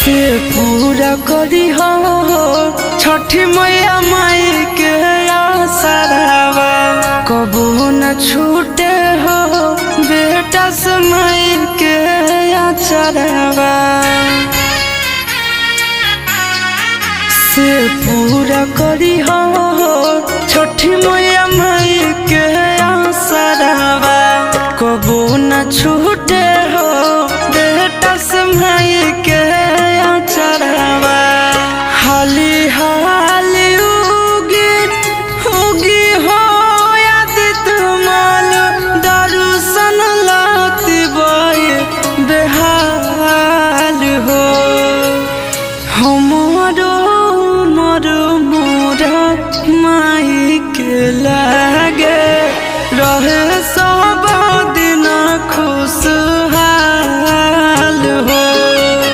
से पूरा करी हो छठी मैया माई के आसरावा कबू न छूटे हो बेटा से माई के आचरावा से पूरा करी हो छठी मैया माई के आसरावा कबू न छूटे हो बेटा से माई के